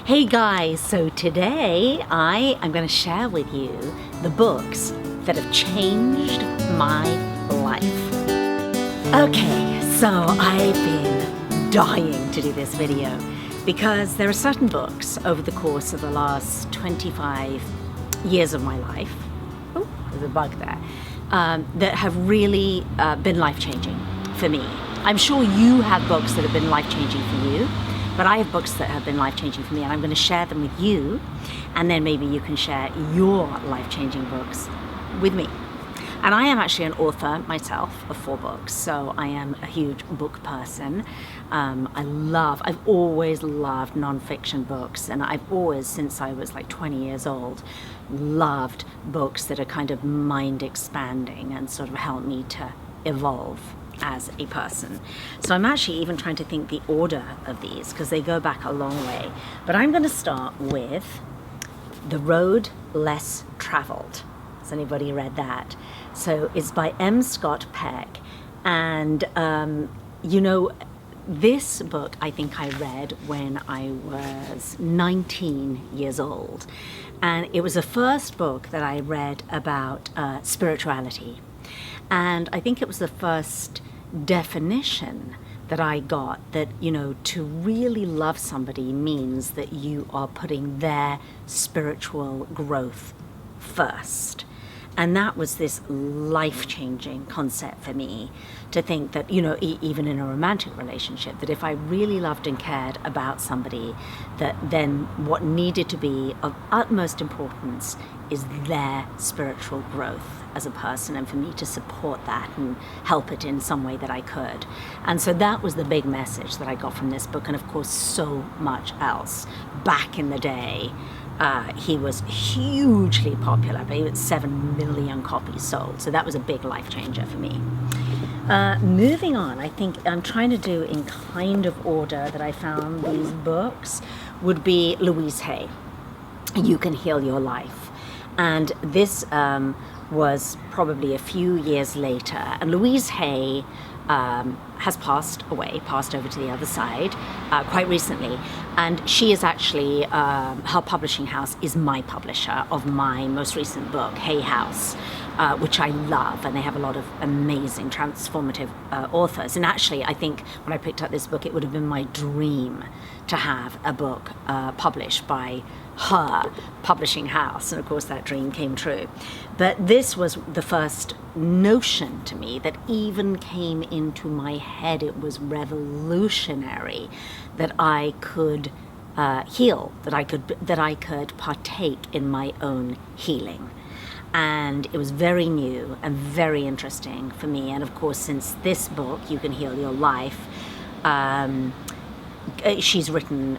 Hey guys, so today I am going to share with you the books that have changed my life. Okay, so I've been dying to do this video because there are certain books over the course of the last 25 years of my life, oh, there's a bug there, that have really been life-changing for me. I'm sure you have books that have been life-changing for you, but I have books that have been life-changing for me, and I'm going to share them with you, and then maybe you can share your life-changing books with me. And I am actually an author myself of 4 books, so I am a huge book person. I've always loved non-fiction books, and I've always, since I was like 20 years old, loved books that are kind of mind-expanding and sort of help me to evolve as a person. So I'm actually even trying to think the order of these because they go back a long way. But I'm going to start with The Road Less Traveled. Has anybody read that? So it's by M. Scott Peck. And, this book I think I read when I was 19 years old. And it was the first book that I read about spirituality. And I think it was the first definition that I got that, to really love somebody means that you are putting their spiritual growth first. And that was this life-changing concept for me, to think that, even in a romantic relationship, that if I really loved and cared about somebody, that then what needed to be of utmost importance is their spiritual growth as a person, and for me to support that and help it in some way that I could. And so that was the big message that I got from this book, and of course so much else. Back in the day, he was hugely popular, but he had 7 million copies sold, so that was a big life changer for me. Moving on, I think I'm trying to do in kind of order that I found these books, would be Louise Hay, You Can Heal Your Life. And this was probably a few years later, and Louise Hay has passed over to the other side quite recently, and she is actually, her publishing house is my publisher of my most recent book, Hay House, which I love, and they have a lot of amazing transformative authors. And actually I think when I picked up this book, it would have been my dream to have a book published by her publishing house, and of course that dream came true. But this was the first notion to me that even came into my head. It was revolutionary that I could heal, that I could partake in my own healing. And it was very new and very interesting for me. And of course, since this book, You Can Heal Your Life, she's written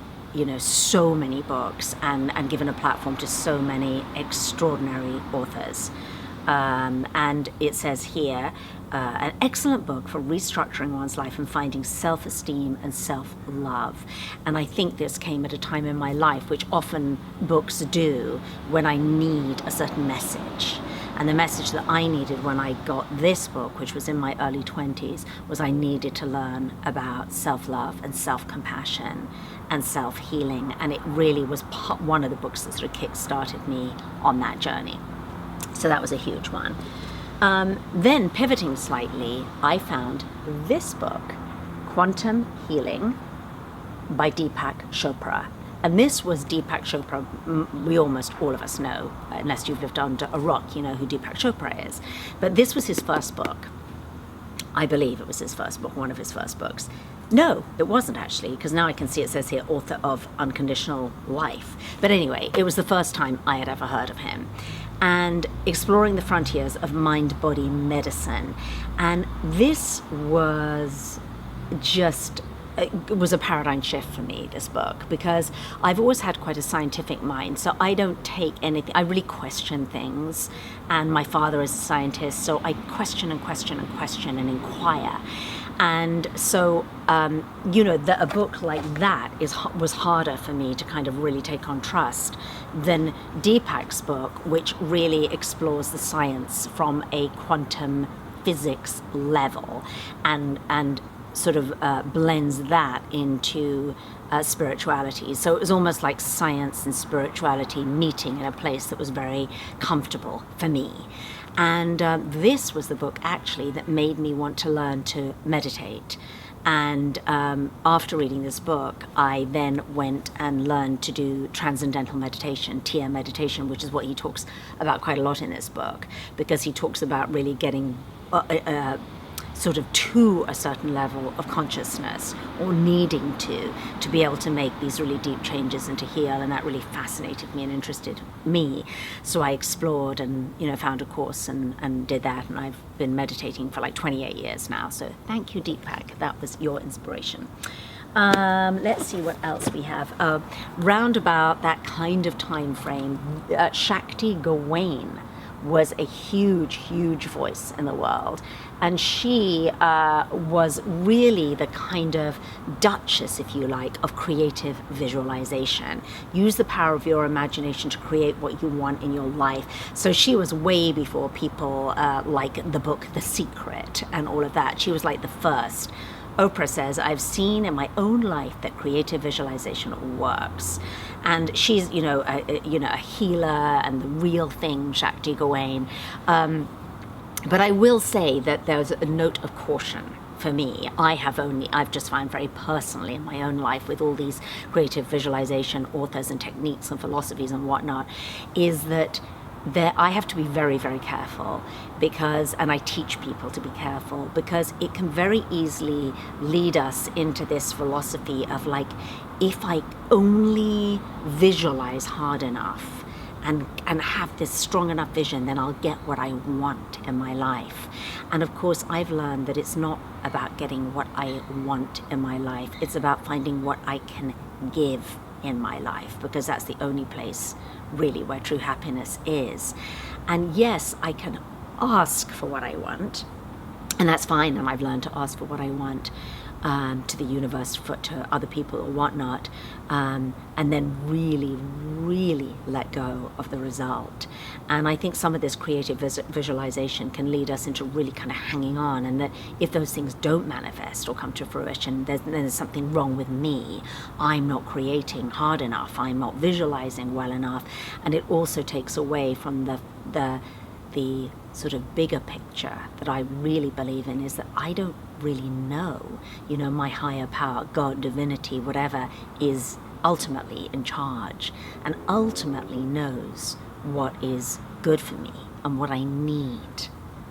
so many books and given a platform to so many extraordinary authors. And it says here, an excellent book for restructuring one's life and finding self-esteem and self-love. And I think this came at a time in my life, which often books do, when I need a certain message. And the message that I needed when I got this book, which was in my early 20s, was I needed to learn about self-love and self-compassion and self-healing. And it really was one of the books that sort of kick-started me on that journey. So that was a huge one. Then pivoting slightly, I found this book, Quantum Healing by Deepak Chopra. And this was Deepak Chopra, we almost all of us know, unless you've lived under a rock, you know who Deepak Chopra is. But this was his first book. I believe it was his first book, one of his first books. No, it wasn't actually, because now I can see it says here, author of Unconditional Life. But anyway, it was the first time I had ever heard of him. And exploring the frontiers of mind-body medicine. And this was just, it was a paradigm shift for me, this book, because I've always had quite a scientific mind, so I don't take anything, I really question things, and my father is a scientist, so I question and question and question and inquire. And so, a book like that was harder for me to kind of really take on trust than Deepak's book, which really explores the science from a quantum physics level and sort of blends that into spirituality. So it was almost like science and spirituality meeting in a place that was very comfortable for me. And this was the book actually that made me want to learn to meditate. And after reading this book, I then went and learned to do transcendental meditation, TM meditation, which is what he talks about quite a lot in this book, because he talks about really getting sort of to a certain level of consciousness, or needing to be able to make these really deep changes and to heal. And that really fascinated me and interested me. So I explored and, found a course and did that. And I've been meditating for like 28 years now. So thank you, Deepak. That was your inspiration. Let's see what else we have. Round about that kind of time frame, Shakti Gawain was a huge voice in the world. And she was really the kind of duchess, if you like, of creative visualization. Use the power of your imagination to create what you want in your life. So she was way before people like the book The Secret and all of that. She was like the first. Oprah says, I've seen in my own life that creative visualization works. And she's, a healer and the real thing, Shakti Gawain. But I will say that there's a note of caution for me. I've just found very personally in my own life with all these creative visualization authors and techniques and philosophies and whatnot, is that I have to be very, very careful and I teach people to be careful, because it can very easily lead us into this philosophy of like, if I only visualize hard enough and have this strong enough vision, then I'll get what I want in my life. And of course, I've learned that it's not about getting what I want in my life. It's about finding what I can give in my life, because that's the only place really where true happiness is. And yes, I can ask for what I want, and that's fine, and I've learned to ask for what I want to the universe, to other people or whatnot, and then really let go of the result. And I think some of this creative visualization can lead us into really kind of hanging on, and that if those things don't manifest or come to fruition, there's something wrong with me. I'm not creating hard enough, I'm not visualizing well enough. And it also takes away from the sort of bigger picture that I really believe in, is that I don't really know, my higher power, God, divinity, whatever, is ultimately in charge and ultimately knows what is good for me and what I need,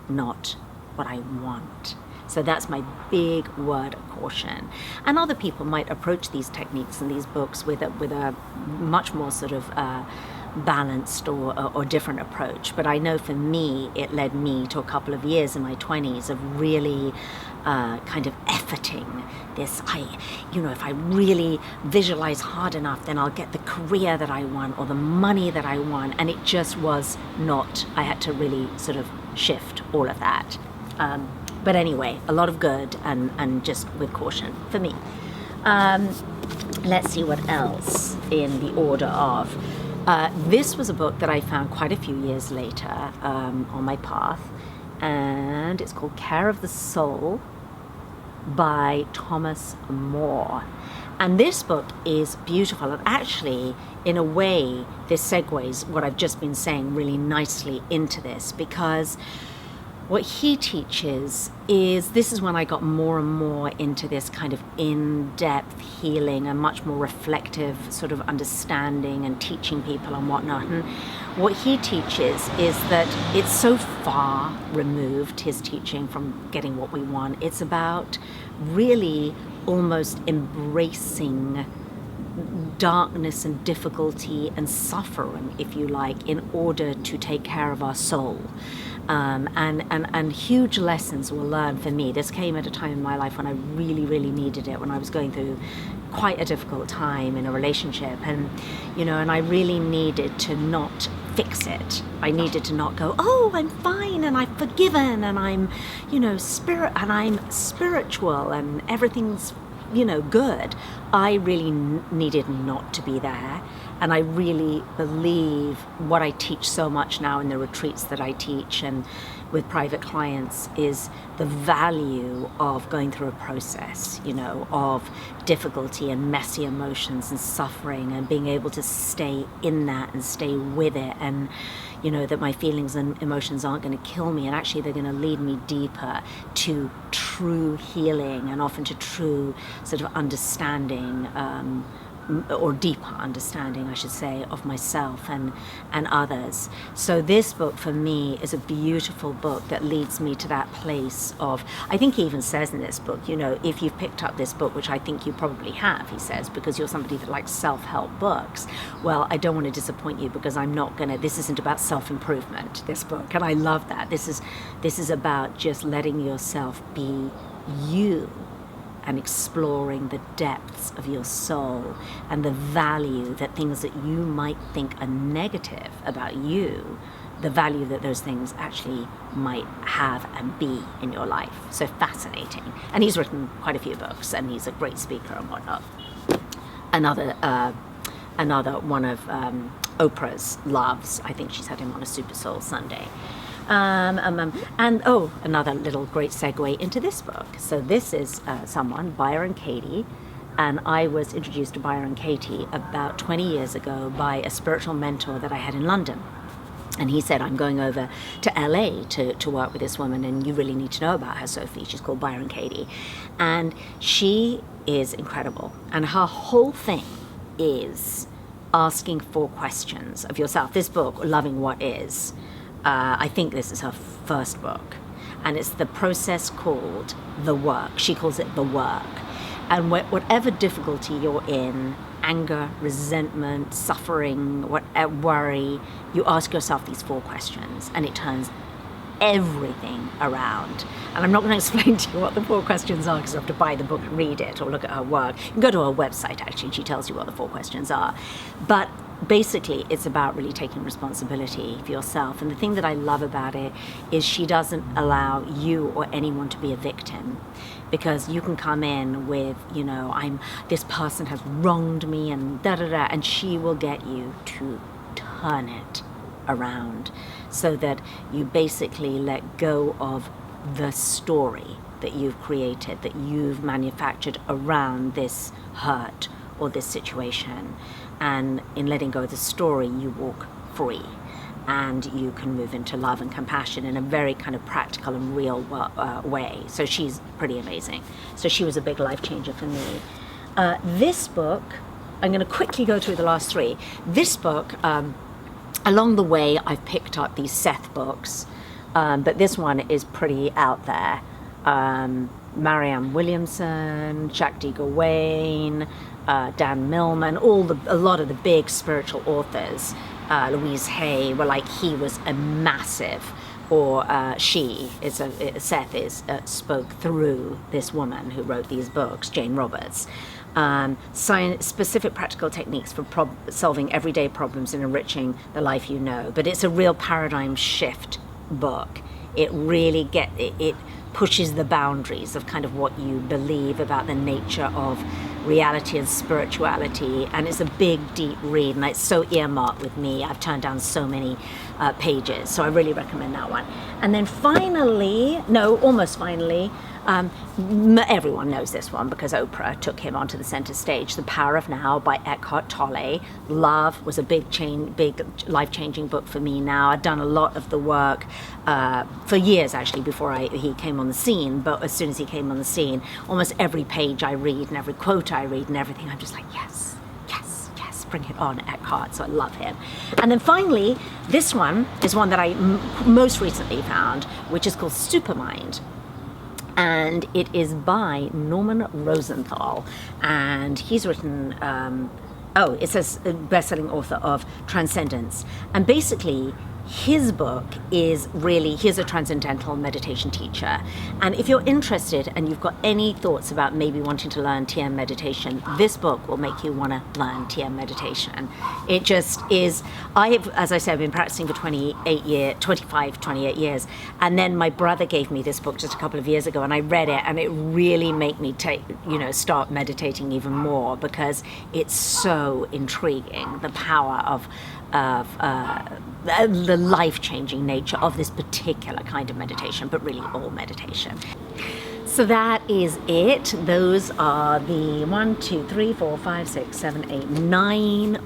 not what I want. So that's my big word of caution. And other people might approach these techniques and these books with a much more sort of balanced or different approach. But I know for me, it led me to a couple of years in my 20s of really kind of efforting this. If I really visualize hard enough, then I'll get the career that I want or the money that I want. And it just was not. I had to really sort of shift all of that. But anyway, a lot of good and just with caution for me. Let's see what else in the order of. This was a book that I found quite a few years later on my path, and it's called Care of the Soul by Thomas More. And this book is beautiful, and actually, in a way, this segues what I've just been saying really nicely into this, because what he teaches is, this is when I got more and more into this kind of in-depth healing and much more reflective sort of understanding and teaching people and whatnot. And what he teaches is that it's so far removed, his teaching, from getting what we want. It's about really almost embracing darkness and difficulty and suffering, if you like, in order to take care of our soul. And huge lessons were learned for me. This came at a time in my life when I really needed it, when I was going through quite a difficult time in a relationship, and I really needed to not fix it. I needed to not go, oh, I'm fine and I've forgiven and I'm spiritual and everything's good. I really needed not to be there. And I really believe what I teach so much now in the retreats that I teach and with private clients is the value of going through a process, you know, of difficulty and messy emotions and suffering, and being able to stay in that and stay with it, and you know, that my feelings and emotions aren't going to kill me, and actually they're going to lead me deeper to true healing and often to true sort of understanding, or deeper understanding, I should say, of myself and others. So this book for me is a beautiful book that leads me to that place of, I think he even says in this book, you know, if you've picked up this book, which I think you probably have, he says, because you're somebody that likes self-help books, well, I don't want to disappoint you, because I'm not gonna, this isn't about self-improvement, this book, and I love that. This is about just letting yourself be you, and exploring the depths of your soul and the value that things that you might think are negative about you, the value that those things actually might have and be in your life. So fascinating. And he's written quite a few books, and he's a great speaker and whatnot. Another one of Oprah's loves, I think she's had him on a Super Soul Sunday. And another little great segue into this book. So this is someone, Byron Katie, and I was introduced to Byron Katie about 20 years ago by a spiritual mentor that I had in London. And he said, I'm going over to LA to work with this woman, and you really need to know about her, Sophie. She's called Byron Katie. And she is incredible. And her whole thing is asking 4 questions of yourself. This book, Loving What Is, I think this is her first book, and it's the process called The Work. She calls it The Work. And whatever difficulty you're in, anger, resentment, suffering, worry, you ask yourself these 4 questions, and it turns everything around. And I'm not going to explain to you what the 4 questions are, because you have to buy the book and read it or look at her work. You can go to her website, actually, and she tells you what the 4 questions are. But basically, it's about really taking responsibility for yourself. And the thing that I love about it is she doesn't allow you or anyone to be a victim, because you can come in with, you know, this person has wronged me and da-da-da, and she will get you to turn it around so that you basically let go of the story that you've created, that you've manufactured around this hurt or this situation. And in letting go of the story, you walk free, and you can move into love and compassion in a very kind of practical and real way. So she's pretty amazing. So she was a big life changer for me. This book, I'm going to quickly go through the last 3. This book, along the way, I've picked up these Seth books, but this one is pretty out there. Marianne Williamson, Jack D. Gawain, Dan Millman, a lot of the big spiritual authors, Louise Hay, were like, he was a massive, or Seth spoke through this woman who wrote these books, Jane Roberts. Specific practical techniques for solving everyday problems and enriching the life you know. But it's a real paradigm shift book. It really it pushes the boundaries of kind of what you believe about the nature of reality and spirituality, and it's a big, deep read, and it's so earmarked with me. I've turned down so many pages, so I really recommend that one. And then almost finally, everyone knows this one because Oprah took him onto the center stage, The Power of Now by Eckhart Tolle. Love was a big life-changing book for me now. I'd done a lot of the work for years, actually, before he came on the scene, but as soon as he came on the scene, almost every page I read and every quote I read and everything, I'm just like, yes, bring it on, Eckhart. So I love him. And then finally, this one is one that I most recently found, which is called Supermind. And it is by Norman Rosenthal. And he's written, it says best-selling author of Transcendence. And basically, his book is really, he's a transcendental meditation teacher. And if you're interested and you've got any thoughts about maybe wanting to learn TM meditation, this book will make you want to learn TM meditation. It just is, as I said, I've been practicing for 28 years. And then my brother gave me this book just a couple of years ago, and I read it, and it really made me start meditating even more, because it's so intriguing, the power of the the life-changing nature of this particular kind of meditation, but really all meditation. So that is it. Those are the 9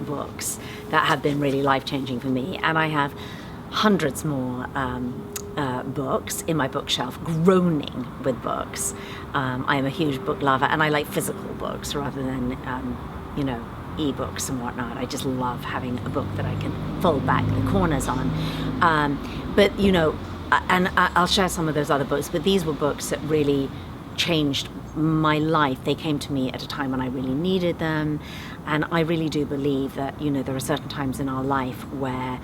books that have been really life-changing for me, and I have hundreds more books in my bookshelf, groaning with books. I am a huge book lover, and I like physical books rather than e-books and whatnot. I just love having a book that I can fold back the corners on. But and I'll share some of those other books, but these were books that really changed my life. They came to me at a time when I really needed them, and I really do believe that there are certain times in our life where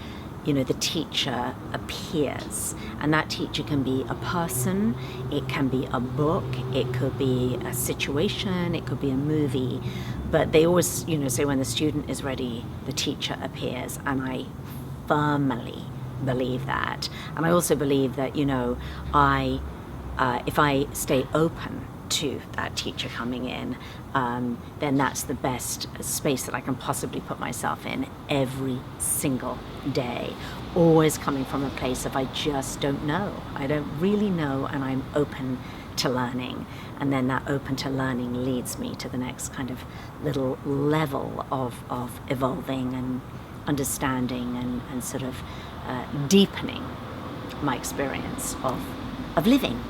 the teacher appears, and that teacher can be a person, it can be a book, it could be a situation, it could be a movie, but they always say when the student is ready, the teacher appears, and I firmly believe that. And I also believe that if I stay open to that teacher coming in, then that's the best space that I can possibly put myself in every single day. Always coming from a place of I just don't know. I don't really know, and I'm open to learning. And then that open to learning leads me to the next kind of little level of evolving and understanding and sort of deepening my experience of living.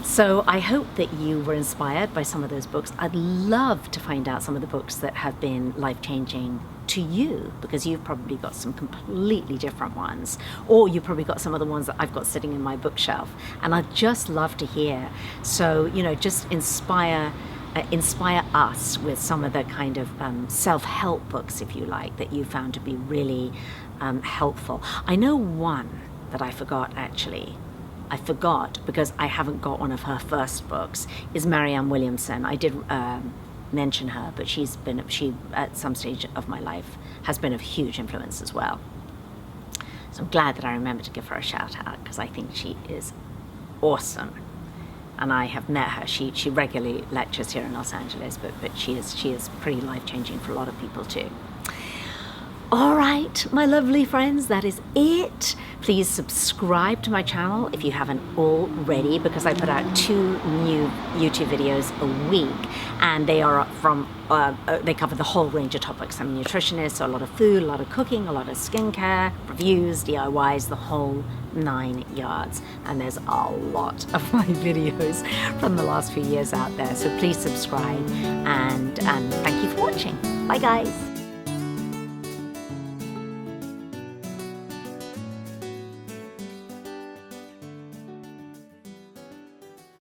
So I hope that you were inspired by some of those books. I'd love to find out some of the books that have been life-changing to you, because you've probably got some completely different ones, or you've probably got some of the ones that I've got sitting in my bookshelf, and I'd just love to hear. So just inspire us with some of the kind of self-help books, if you like, that you found to be really helpful. I know one that I forgot because I haven't got one of her first books, is Marianne Williamson. I did mention her, but she at some stage of my life has been of huge influence as well. So I'm glad that I remembered to give her a shout out, because I think she is awesome. And I have met her. She regularly lectures here in Los Angeles, but she is pretty life-changing for a lot of people too. All right, my lovely friends, that is it. Please subscribe to my channel if you haven't already, because I put out 2 new YouTube videos a week, and they are they cover the whole range of topics. I'm a nutritionist, so a lot of food, a lot of cooking, a lot of skincare, reviews, DIYs, the whole 9 yards. And there's a lot of my videos from the last few years out there. So please subscribe, and thank you for watching. Bye guys.